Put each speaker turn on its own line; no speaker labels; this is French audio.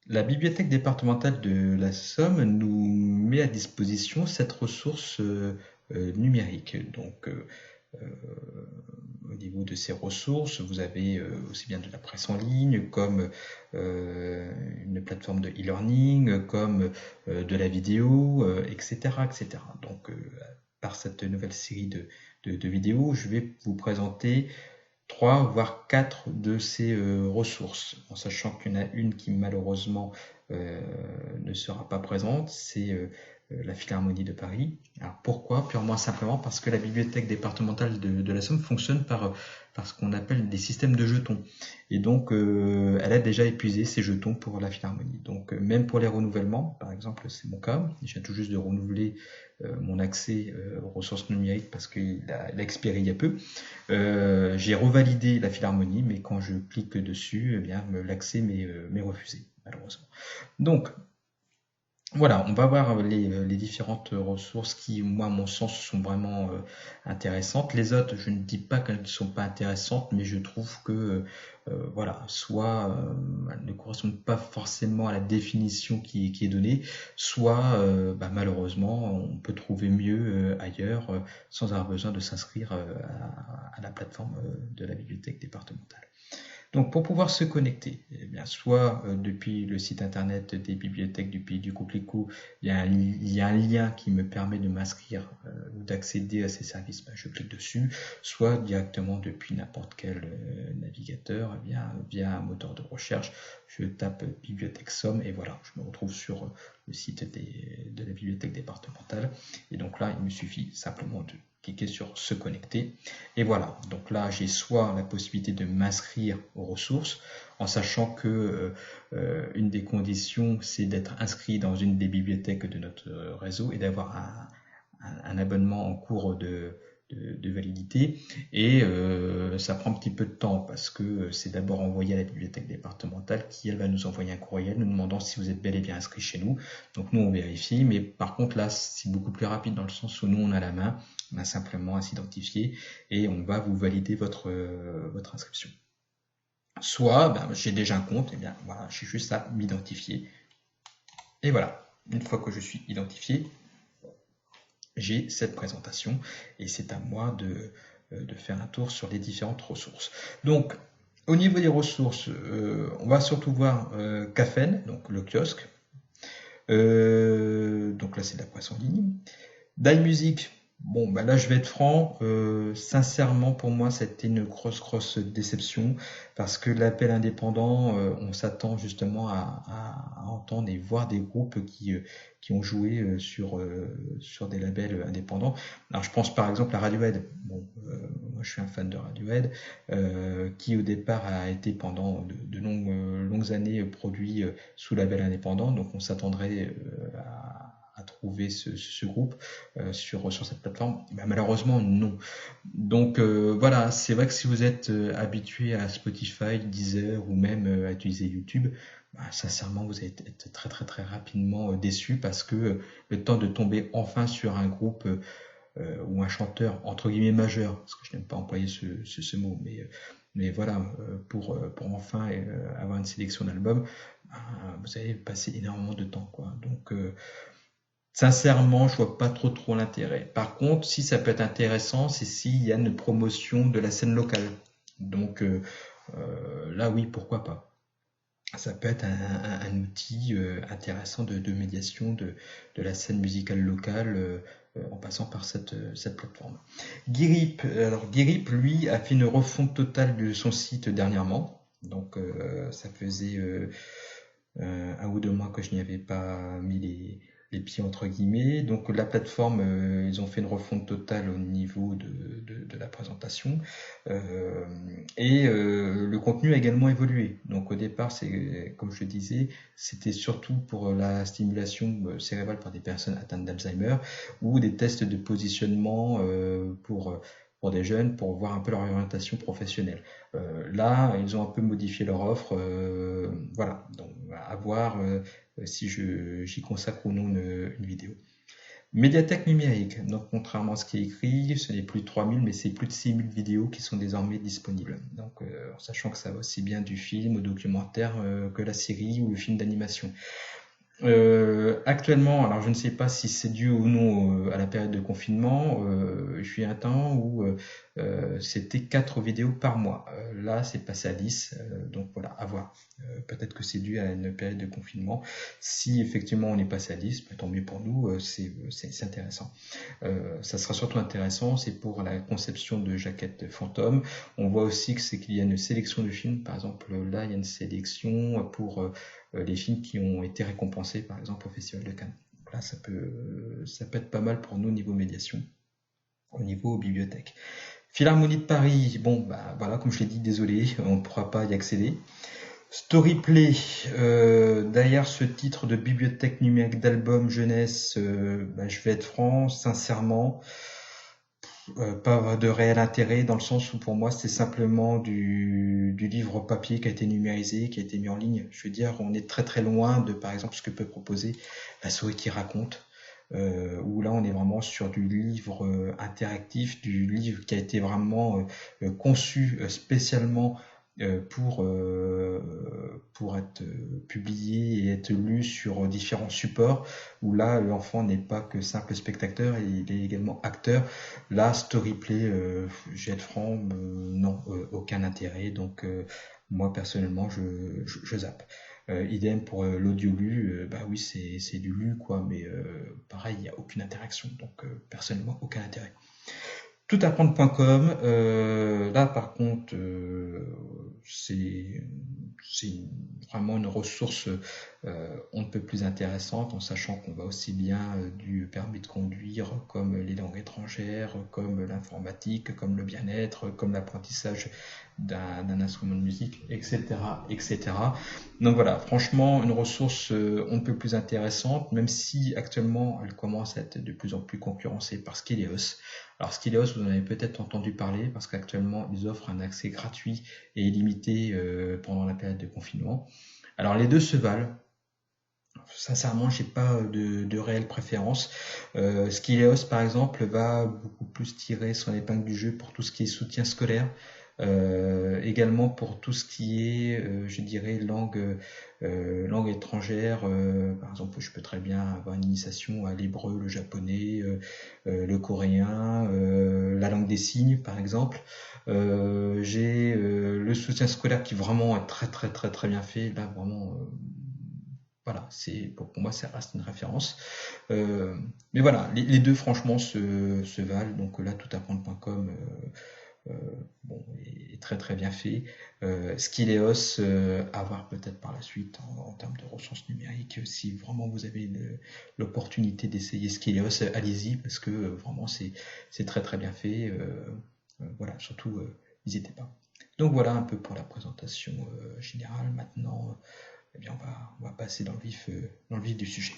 La bibliothèque départementale de la Somme nous met à disposition cette ressource numérique. Donc, euh, au niveau de ces ressources, vous avez aussi bien de la presse en ligne, comme une plateforme de e-learning, comme de la vidéo, etc., etc. Donc, par cette nouvelle série de vidéos, je vais vous présenter trois voire quatre de ces ressources, en sachant qu'il y en a une qui malheureusement euh, ne sera pas présente, c'est la Philharmonie de Paris. Alors pourquoi? Purement simplement parce que la bibliothèque départementale de la Somme fonctionne par ce qu'on appelle des systèmes de jetons. Et donc elle a déjà épuisé ses jetons pour la Philharmonie. Donc même pour les renouvellements, par exemple c'est mon cas, je viens tout juste de renouveler mon accès aux ressources numériques parce qu'il a expiré il y a peu. J'ai revalidé la Philharmonie, mais quand je clique dessus, eh bien, l'accès m'est refusé, malheureusement. Donc, voilà, on va voir les différentes ressources qui, moi, à mon sens, sont vraiment intéressantes. Les autres, je ne dis pas qu'elles ne sont pas intéressantes, mais je trouve que, voilà, soit elles ne correspondent pas forcément à la définition qui est donnée, soit, bah, malheureusement, on peut trouver mieux ailleurs sans avoir besoin de s'inscrire à la plateforme de la bibliothèque départementale. Donc pour pouvoir se connecter, eh bien, soit depuis le site internet des bibliothèques du Pays du Coquelicot, il y a un lien qui me permet de m'inscrire ou d'accéder à ces services, ben, je clique dessus, soit directement depuis n'importe quel navigateur, eh bien, via un moteur de recherche, je tape Bibliothèque Somme et voilà, je me retrouve sur le site de la bibliothèque départementale. Et donc là, il me suffit simplement de cliquer sur se connecter. Et voilà, donc là j'ai soit la possibilité de m'inscrire aux ressources, en sachant que une des conditions c'est d'être inscrit dans une des bibliothèques de notre réseau et d'avoir un abonnement en cours de validité. Et ça prend un petit peu de temps parce que c'est d'abord envoyé à la bibliothèque départementale qui elle va nous envoyer un courriel nous demandant si vous êtes bel et bien inscrit chez nous. Donc nous on vérifie, mais par contre là c'est beaucoup plus rapide dans le sens où nous on a la main, on a simplement à s'identifier et on va vous valider votre inscription. Soit ben, j'ai déjà un compte, et bien voilà, j'ai juste à m'identifier. Et voilà, une fois que je suis identifié, j'ai cette présentation et c'est à moi de faire un tour sur les différentes ressources. Donc, au niveau des ressources, on va surtout voir Cafen, donc le kiosque. Donc là, c'est de la presse en ligne. d'iMusic, bon, bah là je vais être franc, sincèrement pour moi c'était une grosse déception parce que l'appel indépendant, on s'attend justement à entendre et voir des groupes qui ont joué sur des labels indépendants. Alors je pense par exemple à Radiohead. Bon, moi je suis un fan de Radiohead, qui au départ a été pendant de longues années produit sous label indépendant, donc on s'attendrait à trouver ce groupe sur cette plateforme? Ben, malheureusement, non. Donc voilà, c'est vrai que si vous êtes habitué à Spotify, Deezer ou même à utiliser YouTube, ben, sincèrement, vous allez être très rapidement déçu parce que le temps de tomber enfin sur un groupe ou un chanteur entre guillemets majeur, parce que je n'aime pas employer ce mot, mais voilà, pour enfin avoir une sélection d'albums, ben, vous allez passer énormément de temps, quoi. Donc sincèrement, je vois pas trop l'intérêt. Par contre, si ça peut être intéressant, c'est s'il y a une promotion de la scène locale. Donc là, oui, pourquoi pas. Ça peut être un outil intéressant de médiation de la scène musicale locale en passant par cette plateforme. Guirip, alors Guirip, lui, a fait une refonte totale de son site dernièrement. Donc ça faisait un ou deux mois que je n'y avais pas mis les pieds entre guillemets. Donc la plateforme, ils ont fait une refonte totale au niveau de la présentation. Euh, et le contenu a également évolué. Donc au départ, c'est comme je le disais, c'était surtout pour la stimulation cérébrale par des personnes atteintes d'Alzheimer ou des tests de positionnement pour des jeunes pour voir un peu leur orientation professionnelle. Là, ils ont un peu modifié leur offre. Voilà, donc à voir si j'y consacre ou non une vidéo. Médiathèque numérique. Donc, contrairement à ce qui est écrit, ce n'est plus 3000, mais c'est plus de 6000 vidéos qui sont désormais disponibles. Donc, en sachant que ça va aussi bien du film au documentaire que la série ou le film d'animation. Actuellement, alors je ne sais pas si c'est dû ou non à la période de confinement, j'ai eu un temps où c'était 4 vidéos par mois. Là, c'est passé à 10, donc voilà, à voir. Peut-être que c'est dû à une période de confinement. Si effectivement on est passé à 10, bah, tant mieux pour nous, c'est intéressant. Ça sera surtout intéressant, c'est pour la conception de jaquettes fantômes. On voit aussi que c'est qu'il y a une sélection de films. Par exemple, là, il y a une sélection pour les films qui ont été récompensés, par exemple, au Festival de Cannes. Donc là, ça peut être pas mal pour nous au niveau médiation, au niveau bibliothèque. Philharmonie de Paris, bon, bah voilà, comme je l'ai dit, désolé, on ne pourra pas y accéder. Storyplay, derrière ce titre de bibliothèque numérique d'album jeunesse, bah, je vais être franc, sincèrement, pas de réel intérêt dans le sens où pour moi c'est simplement du livre papier qui a été numérisé, qui a été mis en ligne. Je veux dire, on est très très loin de par exemple ce que peut proposer La souris qui raconte, où là on est vraiment sur du livre interactif, du livre qui a été vraiment conçu spécialement pour être publié et être lu sur différents supports, où là l'enfant n'est pas que simple spectateur, il est également acteur. Là, Storyplay, je vais être franc, non, aucun intérêt, donc moi personnellement je zappe. Idem pour l'audio lu, bah oui c'est du lu quoi, mais pareil il n'y a aucune interaction, donc personnellement aucun intérêt. Toutapprendre.com, là par contre, c'est vraiment une ressource on ne peut plus intéressante, en sachant qu'on va aussi bien du permis de conduire, comme les langues étrangères, comme l'informatique, comme le bien-être, comme l'apprentissage d'un instrument de musique, etc., etc. Donc voilà, franchement, une ressource on ne peut plus intéressante, même si actuellement elle commence à être de plus en plus concurrencée par Skilleos. Alors Skilleos, vous en avez peut-être entendu parler, parce qu'actuellement ils offrent un accès gratuit et illimité pendant la période de confinement. Alors les deux se valent. Sincèrement, j'ai pas de réelle préférence. Skilleos, par exemple, va beaucoup plus tirer son épingle du jeu pour tout ce qui est soutien scolaire. Également pour tout ce qui est, je dirais, langue étrangère. Par exemple, je peux très bien avoir une initiation à l'hébreu, le japonais, le coréen, la langue des signes, par exemple. J'ai le soutien scolaire qui vraiment est très très très très bien fait. Là, vraiment, voilà, pour moi, ça reste une référence. Mais voilà, les deux, franchement, se valent. Donc là, toutapprendre.com, bon, est très très bien fait. Skilleos, à voir peut-être par la suite en termes de ressources numériques. Si vraiment vous avez l'opportunité d'essayer Skilleos, allez-y, parce que vraiment, c'est très très bien fait. Voilà, surtout, n'hésitez pas. Donc voilà un peu pour la présentation générale. Maintenant, eh bien, on va passer dans le vif du sujet.